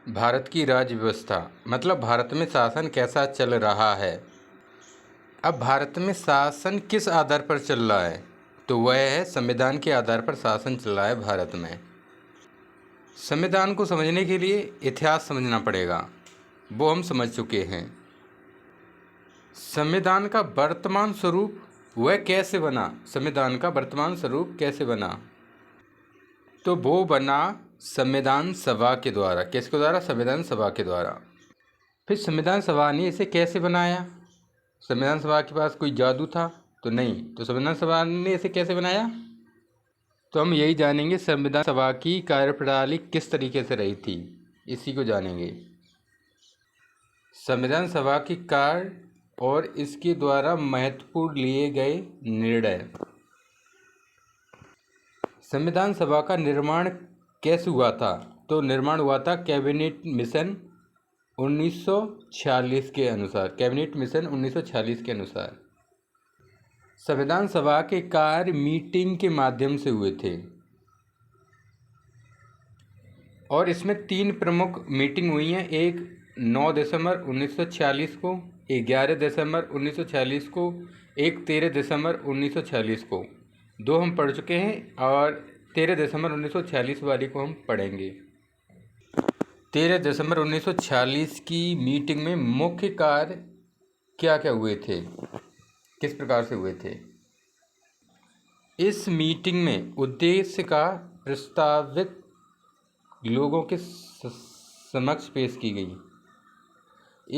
भारत की राज्य व्यवस्था मतलब भारत में शासन कैसा चल रहा है। अब भारत में शासन किस आधार पर चल रहा है, तो वह है संविधान के आधार पर शासन चल रहा है भारत में। संविधान को समझने के लिए इतिहास समझना पड़ेगा, वो हम समझ चुके हैं। संविधान का वर्तमान स्वरूप वह कैसे बना, संविधान का वर्तमान स्वरूप कैसे बना, तो वो बना संविधान सभा के द्वारा। किसके द्वारा? संविधान सभा के द्वारा। फिर संविधान सभा ने इसे कैसे बनाया? संविधान सभा के पास कोई जादू था तो नहीं, तो संविधान सभा ने इसे कैसे बनाया, तो हम यही जानेंगे। संविधान सभा की कार्यप्रणाली किस तरीके से रही थी, इसी को जानेंगे। संविधान सभा की कार्य और इसके द्वारा महत्वपूर्ण लिए गए निर्णय। संविधान सभा का निर्माण कैसे हुआ था, तो निर्माण हुआ था कैबिनेट मिशन 1946 के अनुसार। कैबिनेट मिशन 1946 के अनुसार संविधान सभा के कार्य मीटिंग के माध्यम से हुए थे, और इसमें 3 प्रमुख मीटिंग हुई हैं। एक 9 दिसंबर 1946 को, एक 11 दिसंबर 1946 को, एक 13 दिसंबर 1946 को। 2 हम पढ़ चुके हैं और 13 दिसंबर 1946 वाली को हम पढ़ेंगे। 13 दिसंबर 1946 की मीटिंग में मुख्य कार्य क्या क्या हुए थे, किस प्रकार से हुए थे। इस मीटिंग में उद्देश्य का प्रस्तावित लोगों के समक्ष पेश की गई।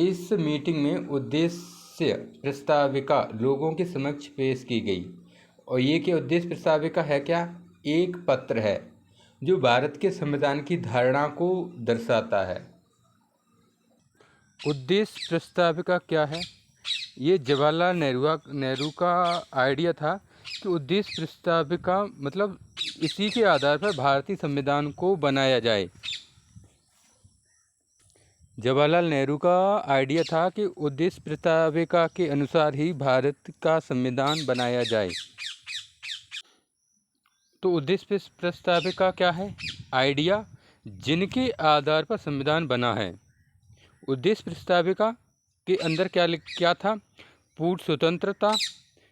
इस मीटिंग में उद्देश्य प्रस्ताविका लोगों के समक्ष पेश की गई, और ये क्या उद्देश्य प्रस्ताविका है? क्या एक पत्र है जो भारत के संविधान की धारणा को दर्शाता है। उद्देश्य प्रस्ताविका क्या है? ये जवाहरलाल नेहरू का आइडिया था कि उद्देश्य प्रस्ताविका मतलब इसी के आधार पर भारतीय संविधान को बनाया जाए। जवाहरलाल नेहरू का आइडिया था कि उद्देश्य प्रस्ताविका के अनुसार ही भारत का संविधान बनाया जाए। तो उद्देश्य प्रस्ताविका क्या है? आइडिया जिनके आधार पर संविधान बना है। उद्देश्य प्रस्ताविका के अंदर क्या था? पूर्ण स्वतंत्रता,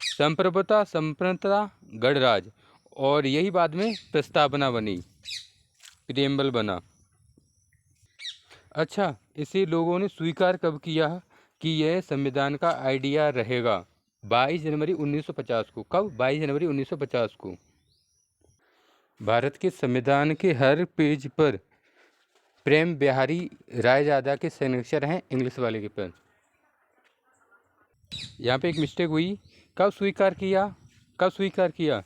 संप्रभुता, संप्रभुता, गणराज, और यही बाद में प्रस्तावना बनी, प्रिएम्बल बना। अच्छा, इसे लोगों ने स्वीकार कब किया कि यह संविधान का आइडिया रहेगा? 22 जनवरी 1950 को। कब? 22 जनवरी 1950 को। भारत के संविधान के हर पेज पर प्रेम बिहारी रायजादा के सिग्नेचर हैं, इंग्लिश वाले के पर। यहाँ पे एक मिस्टेक हुई। कब स्वीकार किया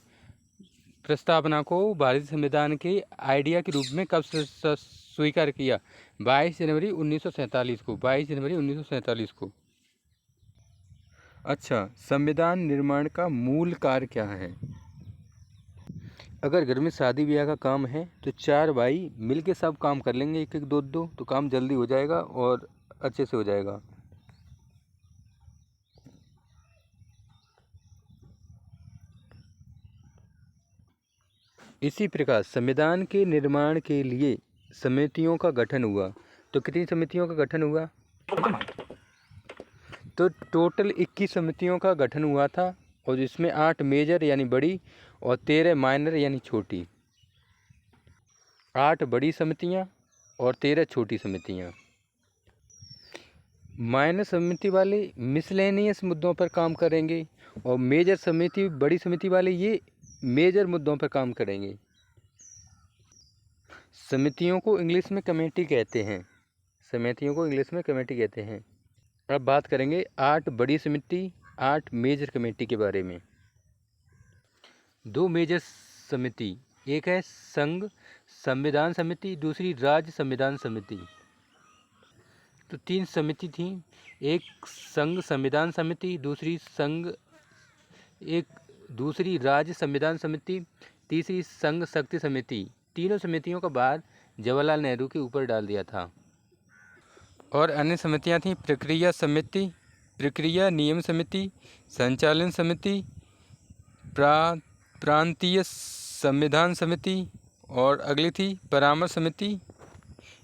प्रस्तावना को भारतीय संविधान के आइडिया के रूप में? कब स्वीकार किया? 22 जनवरी 1947 को। 22 जनवरी 1947 को। अच्छा, संविधान निर्माण का मूल कार्य क्या है? अगर घर में शादी ब्याह का काम है तो 4 भाई मिलके सब काम कर लेंगे, 1-1, 2-2, तो काम जल्दी हो जाएगा और अच्छे से हो जाएगा। इसी प्रकार संविधान के निर्माण के लिए समितियों का गठन हुआ। तो कितनी समितियों का गठन हुआ? तो टोटल 21 समितियों का गठन हुआ था, और इसमें 8 मेजर यानी बड़ी और 13 माइनर यानी छोटी। 8 बड़ी समितियां और 13 छोटी समितियां। माइनर समिति वाले मिसलेनियस मुद्दों पर काम करेंगे, और मेजर समिति, बड़ी समिति वाले ये मेजर मुद्दों पर काम करेंगे। समितियों को इंग्लिश में कमेटी कहते हैं। समितियों को इंग्लिश में कमेटी कहते हैं। अब बात करेंगे 8 बड़ी समिति, 8 मेजर कमेटी के बारे में। 2 मेजर समिति, एक है संघ संविधान समिति, दूसरी राज्य संविधान समिति। तो 3 समिति थी, एक संघ संविधान समिति, दूसरी राज्य संविधान समिति, तीसरी संघ शक्ति समिति। तीनों समितियों का भार जवाहरलाल नेहरू के ऊपर डाल दिया था। और अन्य समितियां थीं प्रक्रिया समिति, प्रक्रिया नियम समिति, संचालन समिति, प्रांतीय संविधान समिति, और अगली थी परामर्श समिति।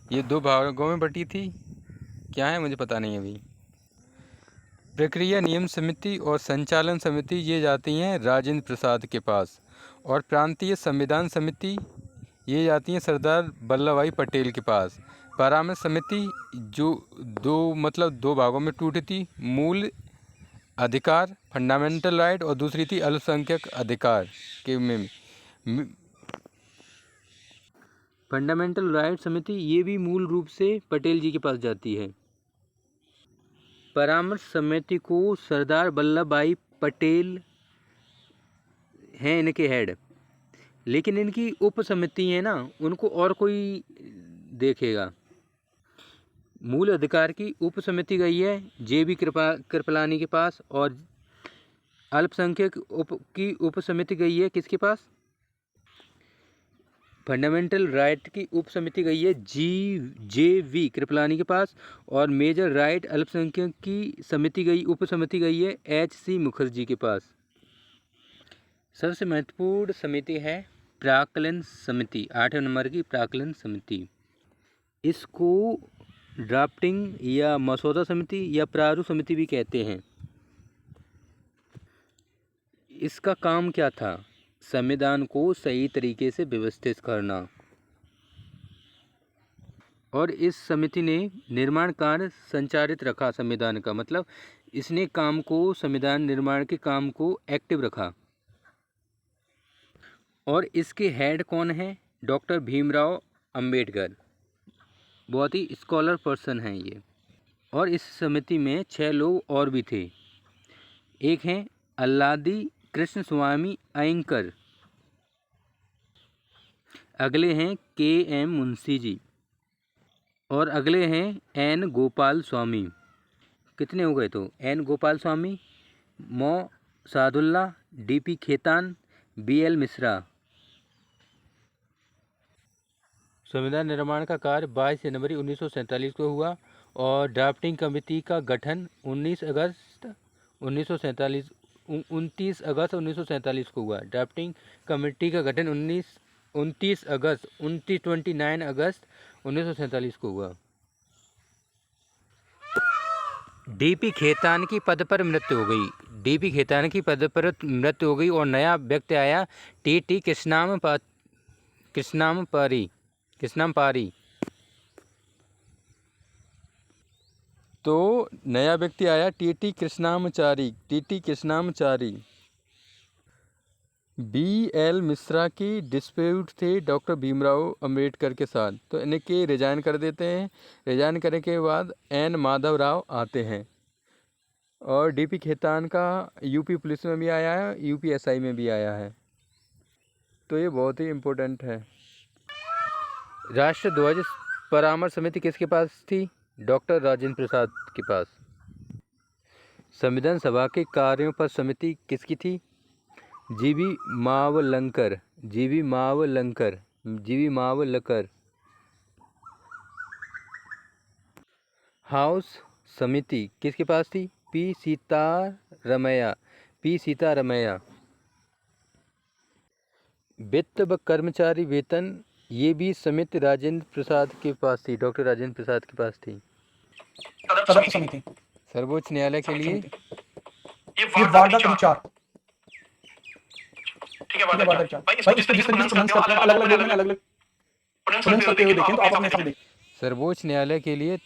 ये 2 भागों में बटी थी। क्या है मुझे पता नहीं अभी। प्रक्रिया नियम समिति और संचालन समिति ये जाती हैं राजेंद्र प्रसाद के पास, और प्रांतीय संविधान समिति ये जाती हैं सरदार वल्लभ भाई पटेल के पास। परामर्श समिति जो 2 भागों में टूटी थी, मूल अधिकार फंडामेंटल राइट और दूसरी थी अल्पसंख्यक अधिकार के में। फंडामेंटल राइट समिति ये भी मूल रूप से पटेल जी के पास जाती है। परामर्श समिति को सरदार वल्लभ भाई पटेल हैं इनके हेड, लेकिन इनकी उप समिति है ना, उनको और कोई देखेगा। मूल अधिकार की उप समिति गई है JB कृपलानी के पास, और अल्पसंख्यक की उप समिति गई है किसके पास? फंडामेंटल राइट की उप समिति गई है JV कृपलानी के पास, और मेजर राइट अल्पसंख्यक की समिति गई, उप समिति गई है HC मुखर्जी के पास। सबसे महत्वपूर्ण समिति है प्राक्कलन समिति, 8वें नंबर की प्राक्कलन समिति। इसको ड्राफ्टिंग या मसौदा समिति या प्रारूप समिति भी कहते हैं। इसका काम क्या था? संविधान को सही तरीके से व्यवस्थित करना। और इस समिति ने निर्माण कार्य संचालित रखा संविधान का, मतलब इसने काम को, संविधान निर्माण के काम को एक्टिव रखा। और इसके हेड कौन है? डॉक्टर भीमराव अंबेडकर, बहुत ही स्कॉलर पर्सन हैं ये। और इस समिति में 6 लोग और भी थे। एक हैं अल्लादी कृष्ण स्वामी अयंकर, अगले हैं KM मुंशी जी, और अगले हैं N गोपाल स्वामी। कितने हो गए तो? N गोपाल स्वामी, मो सादुल्ला, DP खेतान, BL मिश्रा। संविधान निर्माण का कार्य 22 जनवरी 1947 को हुआ, और ड्राफ्टिंग कमेटी का गठन 29 अगस्त 1947 को हुआ। ड्राफ्टिंग कमेटी का गठन 29 अगस्त 1947 को हुआ। DP खेतान की पद पर मृत्यु हो गई। DP खेतान की पद पर मृत्यु हो गई, और नया व्यक्ति आया TT कृष्णामपारी। तो नया व्यक्ति आया TT कृष्णामचारी। BL मिश्रा की डिस्प्यूट थे डॉक्टर भीमराव अंबेडकर के साथ, तो इनके रिजाइन कर देते हैं। रिजाइन करने के बाद N माधव राव आते हैं। और DP खेतान का UP पुलिस में भी आया है, UP SI में भी आया है, तो ये बहुत ही इम्पोर्टेंट है। राष्ट्रध्वज परामर्श समिति किसके पास थी? डॉक्टर राजेंद्र प्रसाद के पास। संविधान सभा के कार्यों पर समिति किसकी थी? GV मावलकर। हाउस समिति किसके पास थी? P सीतारमैया। वित्त व कर्मचारी वेतन ये भी समिति राजेंद्र प्रसाद के पास थी, डॉक्टर राजेंद्र प्रसाद के पास थी। तदर्थ समिति सर्वोच्च न्यायालय के लिए ये वार्डा 4। ठीक है, वार्डा 4 भाई इसको जिस तरीके से प्रोनाउंस करते हो अलग-अलग लोग हैं, अलग-अलग प्रोनाउंस करते हुए देखें तो आप अपने हिसाब से देखें। सर्वोच्च न्यायालय के लिए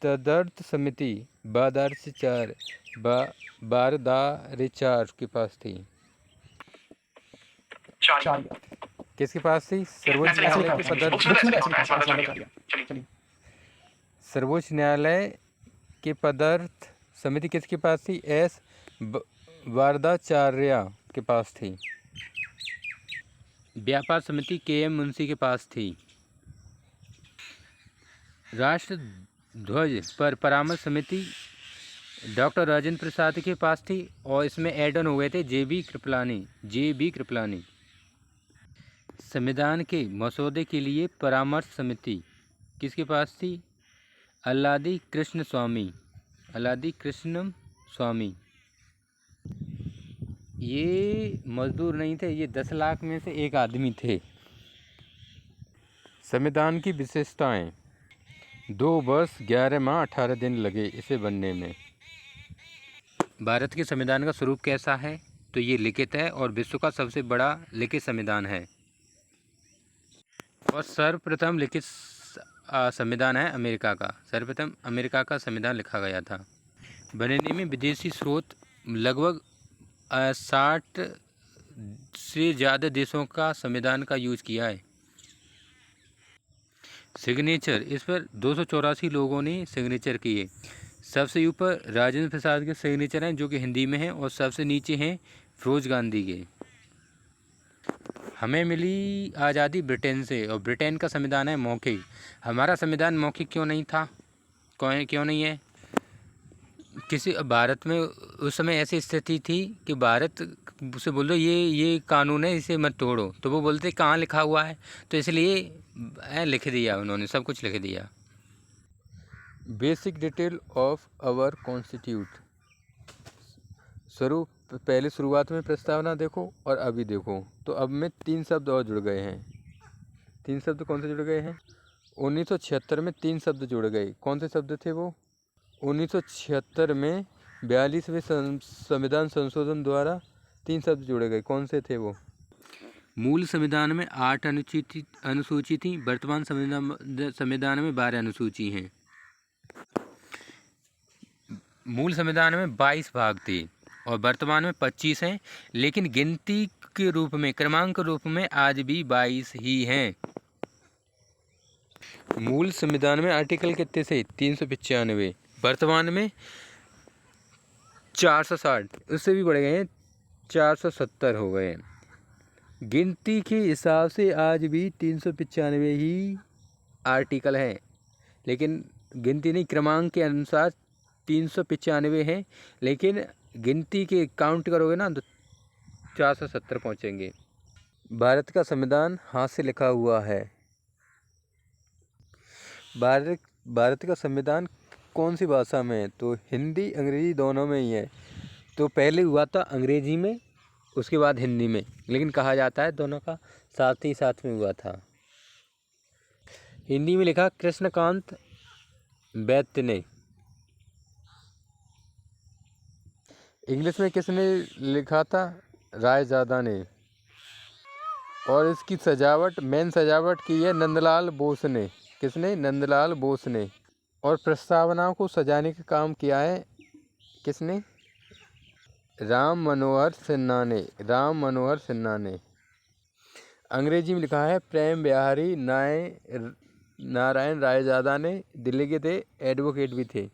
तदर्थ समिति बारदारे 4 के पास थी। 4 किसके पास थी? सर्वोच्च न्यायालय के सर्वोच्च न्यायालय के पदार्थ समिति किसके पास थी? S वारदाचार्य के पास थी। व्यापार समिति KM मुंशी के पास थी। राष्ट्र ध्वज पर परामर्श समिति डॉक्टर राजेंद्र प्रसाद के पास थी, और इसमें एड ऑन हो गए थे JB कृपलानी। संविधान के मसौदे के लिए परामर्श समिति किसके पास थी? अल्लादी कृष्ण स्वामी। ये मजदूर नहीं थे, ये 10 लाख में से एक आदमी थे। संविधान की विशेषताएं। 2 वर्ष 11 माह 18 दिन लगे इसे बनने में। भारत के संविधान का स्वरूप कैसा है? तो ये लिखित है और विश्व का सबसे बड़ा लिखित संविधान है। और सर्वप्रथम लिखित संविधान है अमेरिका का। सर्वप्रथम अमेरिका का संविधान लिखा गया था। बनने में विदेशी स्रोत लगभग 60 से ज़्यादा देशों का संविधान का यूज किया है। सिग्नेचर, इस पर 284 लोगों ने सिग्नेचर किए। सबसे ऊपर राजेंद्र प्रसाद के सिग्नेचर हैं जो कि हिंदी में हैं, और सबसे नीचे हैं फिरोज गांधी के। हमें मिली आज़ादी ब्रिटेन से, और ब्रिटेन का संविधान है मौखिक। हमारा संविधान मौखिक क्यों नहीं था, क्यों नहीं है? किसी भारत में उस समय ऐसी स्थिति थी कि भारत से बोल दो ये कानून है, इसे मत तोड़ो, तो वो बोलते कहाँ लिखा हुआ है, तो इसलिए लिख दिया, उन्होंने सब कुछ लिख दिया। Basic detail of our constitute. पहले शुरुआत में प्रस्तावना देखो और अभी देखो, तो अब में 3 शब्द और जुड़ गए हैं। 3 शब्द कौन से जुड़ गए हैं? 1976 में 3 शब्द जुड़ गए। कौन से शब्द थे वो? 1976 में 42वें संविधान संशोधन द्वारा 3 शब्द जुड़े गए। कौन से थे वो? मूल संविधान में 8 अनुसूची थी, वर्तमान संविधान में 12 अनुसूची हैं। मूल संविधान में 22 भाग थे और वर्तमान में 25 हैं, लेकिन गिनती के रूप में, क्रमांक रूप में आज भी 22 ही हैं। मूल संविधान में आर्टिकल कितने थे? 395। वर्तमान में 460, उससे भी बढ़ गए हैं, 470 हो गए। गिनती के हिसाब से आज भी 395 ही आर्टिकल हैं, लेकिन गिनती नहीं, क्रमांक के अनुसार 395 हैं, लेकिन गिनती के काउंट करोगे ना तो 470 पहुँचेंगे। भारत का संविधान हाथ से लिखा हुआ है। भारत का संविधान कौन सी भाषा में है? तो हिंदी अंग्रेजी दोनों में ही है। तो पहले हुआ था अंग्रेजी में, उसके बाद हिंदी में, लेकिन कहा जाता है दोनों का साथ ही साथ में हुआ था। हिंदी में लिखा कृष्णकांत वैद्य ने। इंग्लिश में किसने लिखा था? रायजादा ने। और इसकी सजावट, मेन सजावट की है नंदलाल बोस ने। किसने? नंदलाल बोस ने। और प्रस्तावना को सजाने का काम किया है किसने? राम मनोहर सिन्हा ने। राम मनोहर सिन्हा ने। अंग्रेजी में लिखा है प्रेम बिहारी नारायण रायजादा ने। दिल्ली के थे, एडवोकेट भी थे।